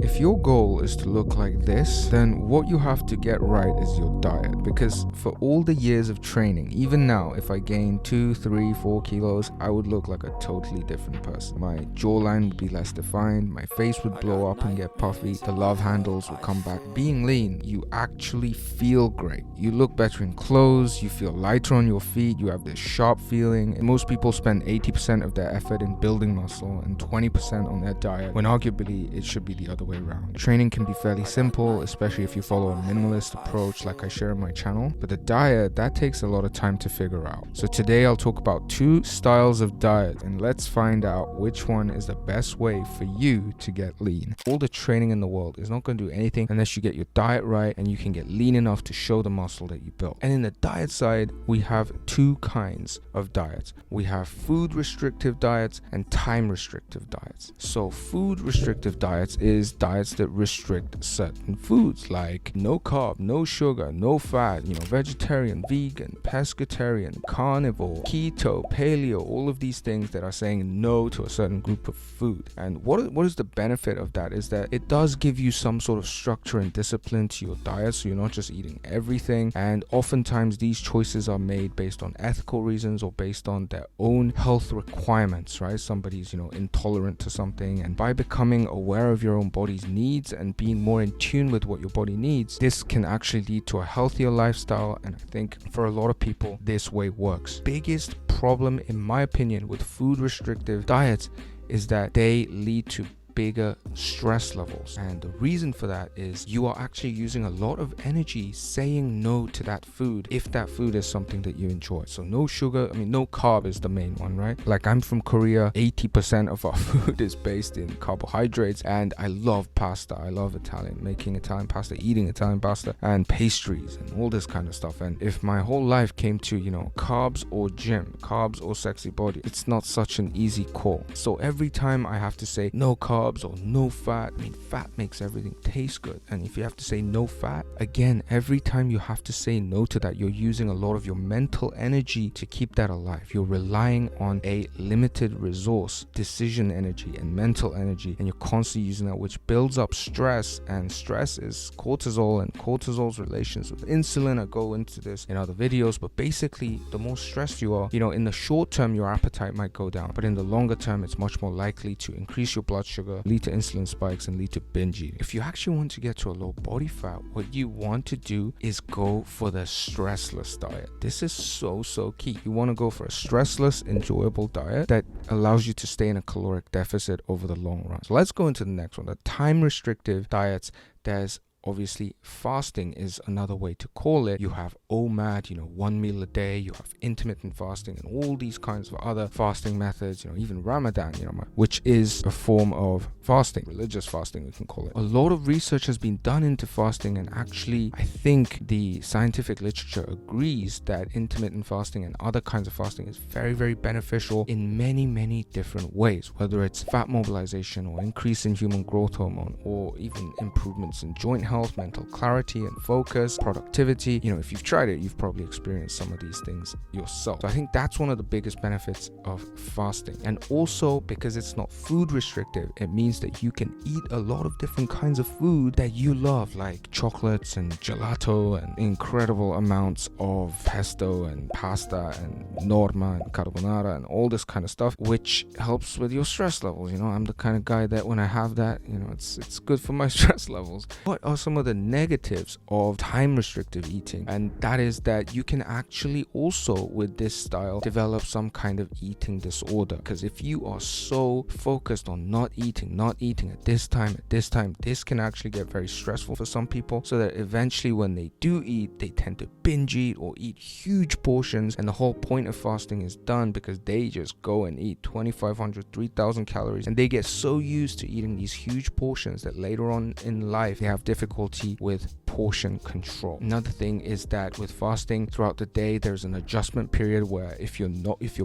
If your goal is to look like this, then what you have to get right is your diet. Because for all the years of training, even now, if I gain 2, 3, 4 kilos, I would look like a totally different person. My jawline would be less defined, my face would blow up and get puffy, the love handles would come back. Being lean, you actually feel great. You look better in clothes, you feel lighter on your feet, you have this sharp feeling. And most people spend 80% of their effort in building muscle and 20% on their diet, when arguably it should be the other way around. Training can be fairly simple, especially if you follow a minimalist approach like I share on my channel, but the diet, that takes a lot of time to figure out. So today I'll talk about 2 styles of diet, and let's find out which one is the best way for you to get lean. All the training in the world is not going to do anything unless you get your diet right and you can get lean enough to show the muscle that you built. And in the diet side, we have 2 kinds of diets. We have food restrictive diets and time restrictive diets. So food restrictive diets is diets that restrict certain foods like no carb, no sugar, no fat, vegetarian, vegan, pescatarian, carnivore, keto, paleo, all of these things that are saying no to a certain group of food. And what is the benefit of that is that it does give you some sort of structure and discipline to your diet, so you're not just eating everything. And oftentimes these choices are made based on ethical reasons or based on their own health requirements, right? Somebody's intolerant to something, and by becoming aware of your own body's needs and being more in tune with what your body needs, this can actually lead to a healthier lifestyle. And I think for a lot of people this way works. Biggest problem in my opinion with food restrictive diets is that they lead to bigger stress levels, and the reason for that is you are actually using a lot of energy saying no to that food if that food is something that you enjoy. So no sugar, no carb is the main one, right? Like, I'm from Korea, 80% of our food is based in carbohydrates, and I love pasta, I love making Italian pasta, eating Italian pasta, and pastries and all this kind of stuff. And if my whole life came to carbs or gym, carbs or sexy body, it's not such an easy call. So every time I have to say no carbs or no fat, fat makes everything taste good. And if you have to say no fat, again, every time you have to say no to that, you're using a lot of your mental energy to keep that alive. You're relying on a limited resource, decision energy and mental energy, and you're constantly using that, which builds up stress. And stress is cortisol, and cortisol's relations with insulin. I go into this in other videos, but basically the more stressed you are, in the short term your appetite might go down, but in the longer term it's much more likely to increase your blood sugar, lead to insulin spikes, and lead to binge eating. If you actually want to get to a low body fat, what you want to do is go for the stressless diet. This is so key. You want to go for a stressless, enjoyable diet that allows you to stay in a caloric deficit over the long run. So let's go into the next one, the time restrictive diets. There's obviously fasting is another way to call it. You have OMAD, 1 meal a day. You have intermittent fasting and all these kinds of other fasting methods, even Ramadan, which is a form of fasting, religious fasting we can call it. A lot of research has been done into fasting, and actually I think the scientific literature agrees that intermittent fasting and other kinds of fasting is very, very beneficial in many different ways, whether it's fat mobilization or increase in human growth hormone, or even improvements in joint health, mental clarity and focus, productivity. If you've tried it, you've probably experienced some of these things yourself. So I think that's one of the biggest benefits of fasting. And also, because it's not food restrictive, it means that you can eat a lot of different kinds of food that you love, like chocolates and gelato and incredible amounts of pesto and pasta and norma and carbonara and all this kind of stuff, which helps with your stress levels. I'm the kind of guy that when I have that, it's good for my stress levels. What are some of the negatives of time restrictive eating? And that is that you can actually also, with this style, develop some kind of eating disorder. Because if you are so focused on not eating at this time, this can actually get very stressful for some people, so that eventually when they do eat, they tend to binge eat or eat huge portions, and the whole point of fasting is done because they just go and eat 2,500, 3,000 calories, and they get so used to eating these huge portions that later on in life they have difficulty difficulty with portion control. Another thing is that with fasting throughout the day, there's an adjustment period where if your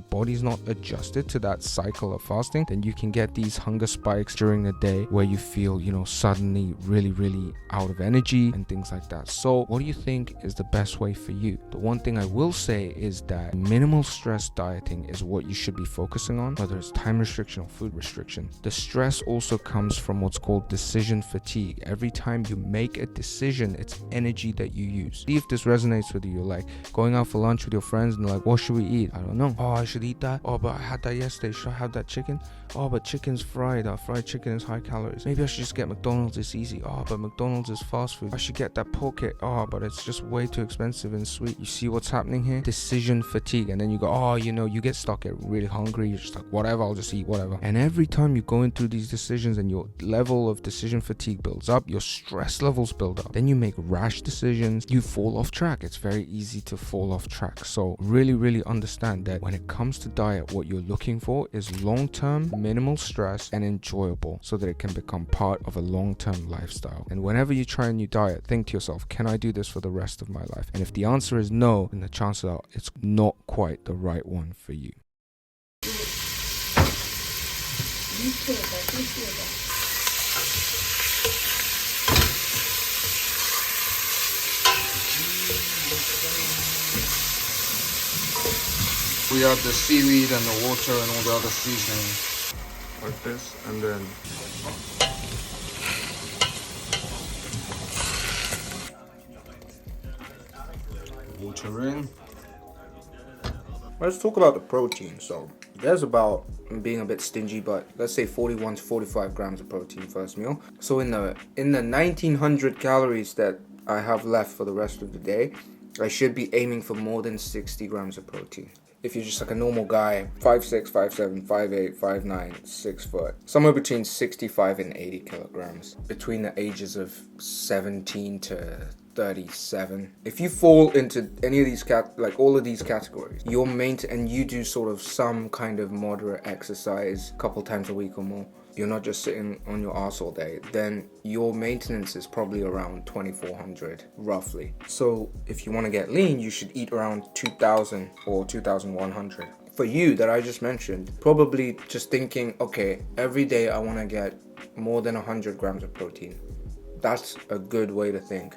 body's not adjusted to that cycle of fasting, then you can get these hunger spikes during the day where you feel, suddenly really out of energy and things like that. So what do you think is the best way for you? The one thing I will say is that minimal stress dieting is what you should be focusing on, whether it's time restriction or food restriction. The stress also comes from what's called decision fatigue. Every time you make a decision, it's energy that you use. See if this resonates with you. You're like going out for lunch with your friends and they're like, what should we eat? I don't know. Oh, I should eat that. Oh, but I had that yesterday. Should I have that chicken? Oh, but chicken's fried. Fried chicken is high calories. Maybe I should just get McDonald's. It's easy. Oh, but McDonald's is fast food. I should get that poke. Oh, but it's just way too expensive and sweet. You see what's happening here? Decision fatigue. And then you go, oh, you get stuck, get really hungry. You're just like, whatever, I'll just eat whatever. And every time you're going through these decisions and your level of decision fatigue builds up, your stress levels build up. Then you make rash decisions. You fall off track. It's very easy to fall off track. So really understand that when it comes to diet, what you're looking for is long-term, minimal stress and enjoyable so that it can become part of a long-term lifestyle. And whenever you try a new diet, think to yourself, can I do this for the rest of my life? And if the answer is no, then the chances are it's not quite the right one for you. We add the seaweed and the water and all the other seasonings. Like this, and then water in. Let's talk about the protein. So there's about, I'm being a bit stingy, but let's say 41 to 45 grams of protein first meal. So in the 1900 calories that I have left for the rest of the day, I should be aiming for more than 60 grams of protein. If you're just like a normal guy, 5'6", 5'7", 5'8", 5'9", 6 foot, somewhere between 65 and 80 kilograms between the ages of 17 to 37. If you fall into any of these all of these categories, your and you do sort of some kind of moderate exercise a couple times a week or more, you're not just sitting on your ass all day, then your maintenance is probably around 2400 roughly. So if you want to get lean, you should eat around 2000 or 2100. For you that I just mentioned, probably just thinking, okay, every day I want to get more than 100 grams of protein. That's a good way to think.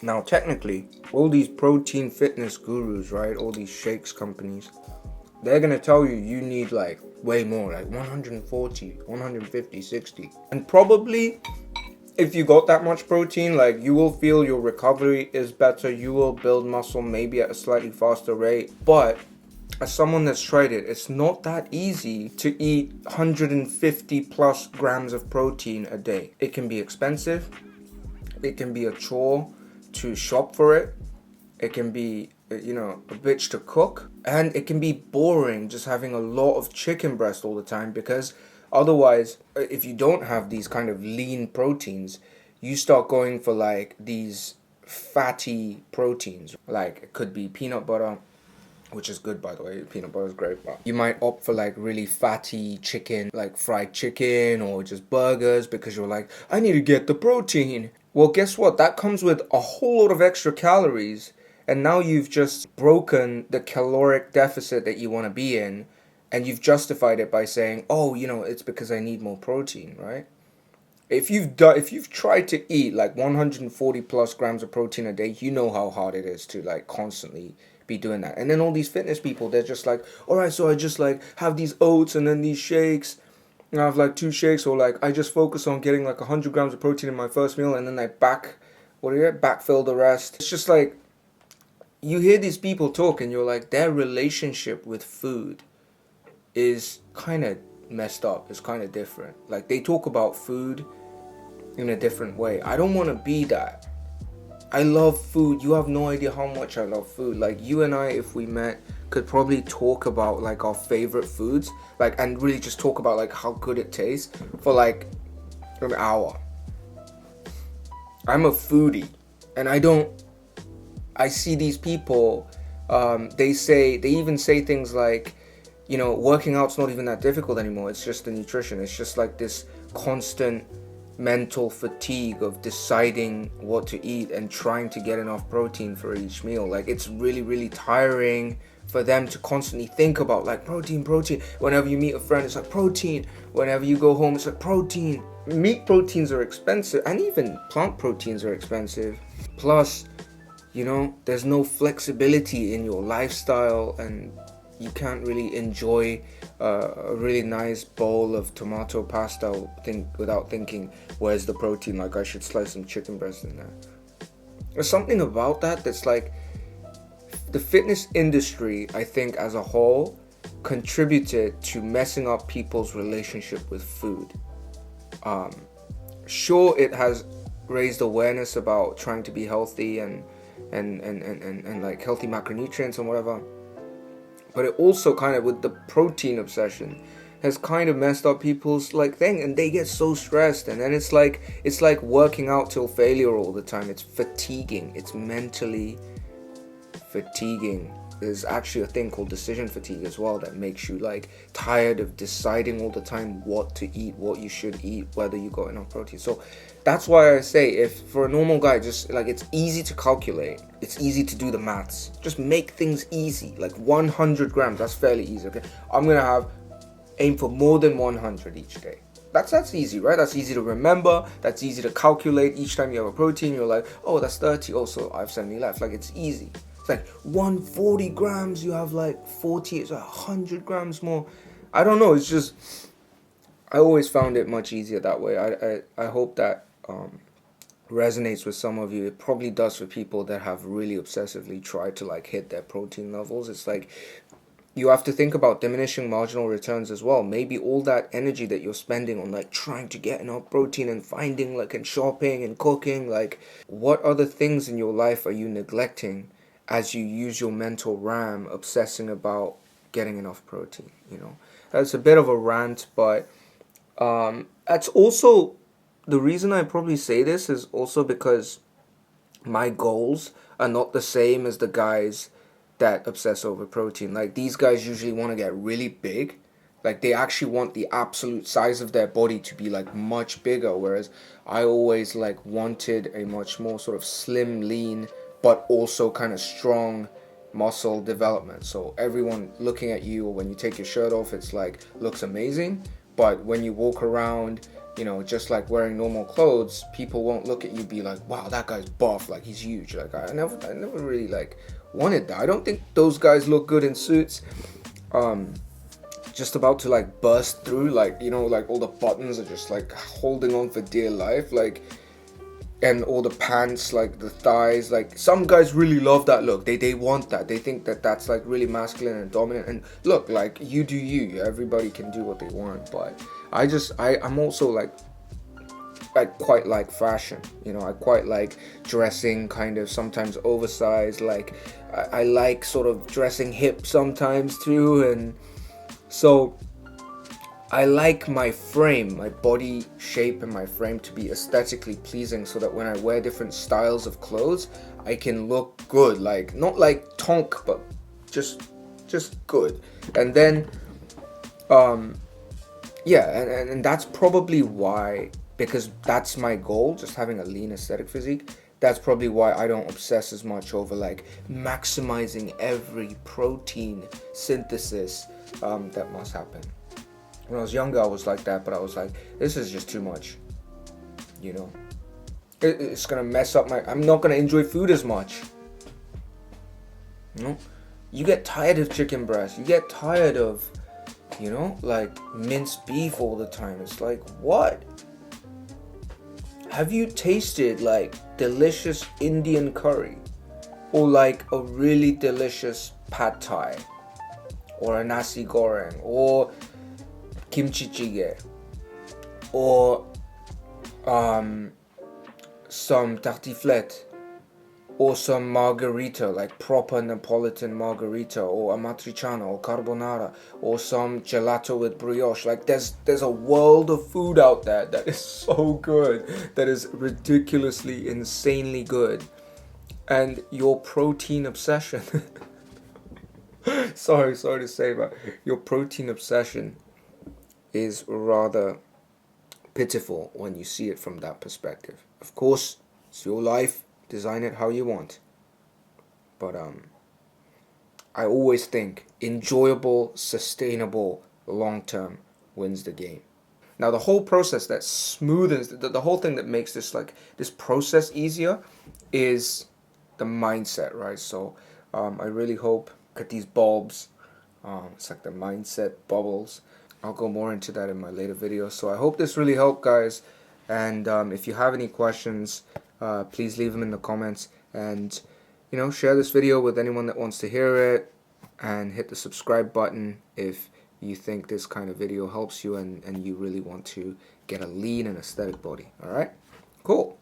Now, technically, all these protein fitness gurus, right, all these shakes companies, they're going to tell you need like way more, like 140, 150, 60. And probably if you got that much protein, like you will feel your recovery is better. You will build muscle maybe at a slightly faster rate. But as someone that's tried it, it's not that easy to eat 150 plus grams of protein a day. It can be expensive. It can be a chore to shop for it. It can be, a bitch to cook. And it can be boring just having a lot of chicken breast all the time, because otherwise, if you don't have these kind of lean proteins, you start going for like these fatty proteins. Like it could be peanut butter, which is good, by the way. Peanut butter is great, but you might opt for like really fatty chicken, like fried chicken or just burgers, because you're like, I need to get the protein. Well, guess what? That comes with a whole lot of extra calories. And now you've just broken the caloric deficit that you want to be in. And you've justified it by saying, oh, it's because I need more protein, right? If you've tried to eat like 140 plus grams of protein a day, you know how hard it is to like constantly be doing that. And then all these fitness people, they're just like, all right, so I just like have these oats and then these shakes. And I have like 2 shakes, or like I just focus on getting like 100 grams of protein in my first meal, and then I backfill the rest. It's just like, you hear these people talk and you're like, their relationship with food is kind of messed up. It's kind of different. Like they talk about food in a different way. I don't want to be that. I love food. You have no idea how much I love food. Like you and I, if we met, could probably talk about like our favorite foods, like, and really just talk about like how good it tastes for like an hour. I'm a foodie, and I see these people, they even say things like, working out's not even that difficult anymore. It's just the nutrition. It's just like this constant mental fatigue of deciding what to eat and trying to get enough protein for each meal. Like, it's really, really tiring for them to constantly think about like protein. Whenever you meet a friend, it's like protein. Whenever you go home, it's like protein. Meat proteins are expensive, and even plant proteins are expensive. Plus, there's no flexibility in your lifestyle, and you can't really enjoy a really nice bowl of tomato pasta without thinking, where's the protein? Like, I should slice some chicken breast in there. There's something about that's like, the fitness industry, I think, as a whole, contributed to messing up people's relationship with food. Sure, it has raised awareness about trying to be healthy and like healthy macronutrients and whatever, but it also kind of, with the protein obsession, has kind of messed up people's like thing, and they get so stressed, and then it's like working out till failure all the time. It's fatiguing. It's mentally fatiguing. There's actually a thing called decision fatigue as well, that makes you like tired of deciding all the time what to eat, what you should eat, whether you got enough protein. So that's why I say, if for a normal guy, just like, it's easy to calculate, it's easy to do the maths, just make things easy. Like 100 grams, that's fairly easy. Okay, I'm gonna aim for more than 100 each day. That's easy, right? That's easy to remember. That's easy to calculate. Each time you have a protein, you're like, oh, that's 30. Also, I have 70 left. Like, it's easy. It's like 140 grams, you have like 40, it's like 100 grams more. I don't know, it's just, I always found it much easier that way. I hope that resonates with some of you. It probably does for people that have really obsessively tried to like hit their protein levels. It's like, you have to think about diminishing marginal returns as well. Maybe all that energy that you're spending on like trying to get enough protein and finding like, and shopping and cooking, like, what other things in your life are you neglecting as you use your mental RAM obsessing about getting enough protein? That's a bit of a rant, but that's also the reason I probably say this, is also because my goals are not the same as the guys that obsess over protein. Like, these guys usually want to get really big. Like, they actually want the absolute size of their body to be like much bigger, whereas I always like wanted a much more sort of slim, lean, but also kind of strong muscle development. So everyone looking at you, or when you take your shirt off, it's like, looks amazing. But when you walk around, just like wearing normal clothes, people won't look at you be like, wow, that guy's buff, like he's huge. Like, I never really like wanted that. I don't think those guys look good in suits. Just about to like burst through, like, like all the buttons are just like holding on for dear life, like, and all the pants, like the thighs, like some guys really love that look. They want that. They think that that's like really masculine and dominant. And look, like, you do you. Everybody can do what they want. But I'm also like, I quite like fashion. I quite like dressing kind of sometimes oversized. Like, I like sort of dressing hip sometimes too. And so I like my frame, my body shape and my frame to be aesthetically pleasing, so that when I wear different styles of clothes, I can look good. Like, not like tonk, but just good. And then, yeah, and that's probably why, because that's my goal, just having a lean aesthetic physique. That's probably why I don't obsess as much over like maximizing every protein synthesis that must happen. When I was younger, I was like that, but I was like, this is just too much. It's gonna mess up I'm not gonna enjoy food as much. You get tired of chicken breast. You get tired of, like minced beef all the time. It's like, what? Have you tasted like delicious Indian curry? Or like a really delicious pad thai? Or a nasi goreng? Or kimchi jjigae, or some tartiflette, or some margarita, like proper Neapolitan margarita, or amatriciana, or carbonara, or some gelato with brioche. Like, there's a world of food out there that is so good, that is ridiculously, insanely good. And your protein obsession sorry to say, but your protein obsession is rather pitiful when you see it from that perspective. Of course, it's your life, design it how you want. But I always think enjoyable, sustainable, long term wins the game. Now the whole process that smoothens the whole thing that makes this process easier is the mindset, right? So I really hope at these bulbs, it's like the mindset bubbles. I'll go more into that in my later videos. So I hope this really helped, guys. And if you have any questions, please leave them in the comments. And share this video with anyone that wants to hear it. And hit the subscribe button if you think this kind of video helps you and you really want to get a lean and aesthetic body. Alright? Cool.